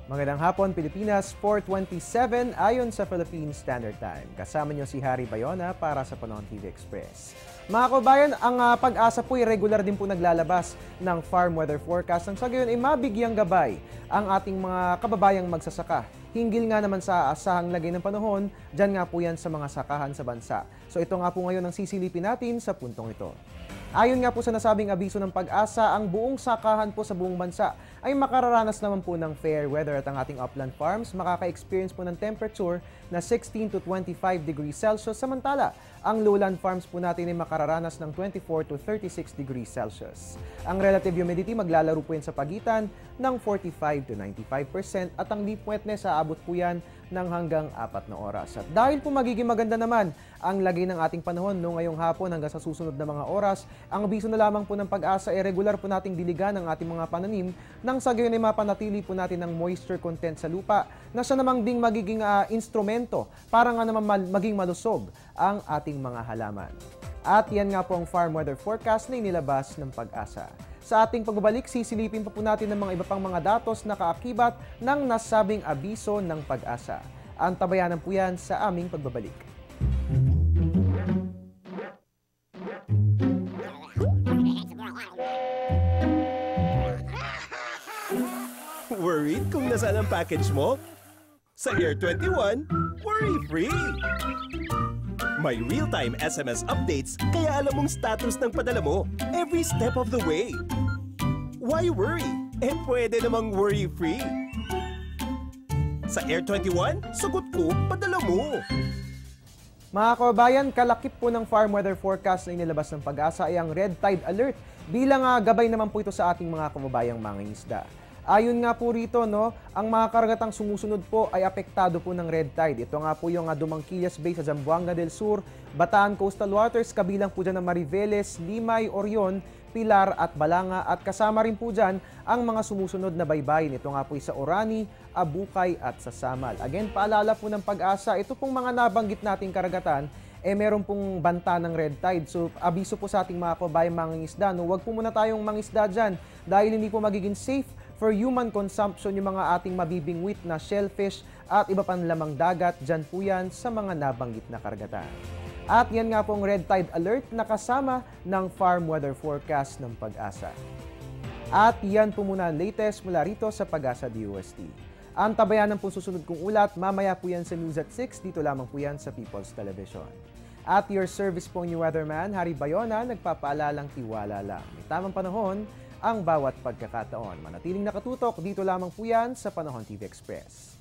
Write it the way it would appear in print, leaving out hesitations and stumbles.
Magandang hapon, Pilipinas, 4:27 ayon sa Philippine Standard Time. Kasama niyo si Harry Bayona para sa Panahon TV Express. Mga kabayan, ang Pag-asa po ay regular din po naglalabas ng farm weather forecast nang sa gayon ay mabigyang gabay ang ating mga kababayang magsasaka. Hinggil nga naman sa asahang lagay ng panahon, dyan nga po yan sa mga sakahan sa bansa. So ito nga po ngayon ang sisilipin natin sa puntong ito. Ayon nga po sa nasabing abiso ng Pag-asa, ang buong sakahan po sa buong bansa ay makararanas naman po ng fair weather at ang ating upland farms makaka-experience po ng temperature na 16 to 25 degrees Celsius, samantala ang lowland farms po natin ay makararanas ng 24 to 36 degrees Celsius. Ang relative humidity maglalaro po yan sa pagitan ng 45 to 95% at ang leaf wetness aabot po yan ng hanggang 4 na oras. At dahil po magiging maganda naman ang lagay ng ating panahon ngayong hapon hanggang sa susunod na mga oras, ang abiso na lamang po ng Pag-asa ay regular po nating diligan ang ating mga pananim nang sa gayon ay mapanatili po natin ang moisture content sa lupa na siya namang ding magiging instrumento para nga naman maging malusog ang ating mga halaman. At yan nga po ang farm weather forecast na inilabas ng Pag-asa. Sa ating pagbabalik, sisilipin pa po natin ng mga iba pang mga datos na kaakibat ng nasabing abiso ng Pag-asa. Ang tabayanan po yan sa aming pagbabalik. Worried kung nasaan ang package mo? Sa Air 21, worry-free! May real-time SMS updates kaya alam mong status ng padala mo every step of the way. Why worry? Pwede namang worry-free. Sa Air 21, sagot ko, padala mo! Mga kababayan, kalakip po ng farm weather forecast na inilabas ng Pag-asa ay ang red tide alert bilang gabay naman po ito sa ating mga kababayang mangingisda. Ayon nga po rito, ang mga karagatang sumusunod po ay apektado po ng red tide. Ito nga po yung Dumangquillas Bay sa Zamboanga del Sur, Bataan Coastal Waters, kabilang po dyan ng Mariveles, Limay, Orion, Pilar at Balanga at kasama rin po dyan ang mga sumusunod na baybayin. Ito nga po sa Orani, Abukay at sa Samal. Again, paalala po ng Pag-asa, ito pong mga nabanggit nating karagatan, meron pong banta ng red tide. So, abiso po sa ating mga kababayang mangingisda, huwag po muna tayong mangisda dyan dahil hindi po magiging safe for human consumption yung mga ating mabibingwit na shellfish at iba pang lamang dagat. Dyan po yan sa mga nabanggit na karagatan. At yan nga pong red tide alert na kasama ng farm weather forecast ng Pag-asa. At yan po muna ang latest mula rito sa Pag-asa DOST. Ang tabayanan po susunod kong ulat, mamaya po yan sa News at 6, dito lamang po yan sa People's Television. At your service po new weatherman, Harry Bayona, nagpapaalalang tiwala lang. May tamang panahon ang bawat pagkakataon. Manatiling nakatutok, dito lamang po yan sa Panahon TV Express.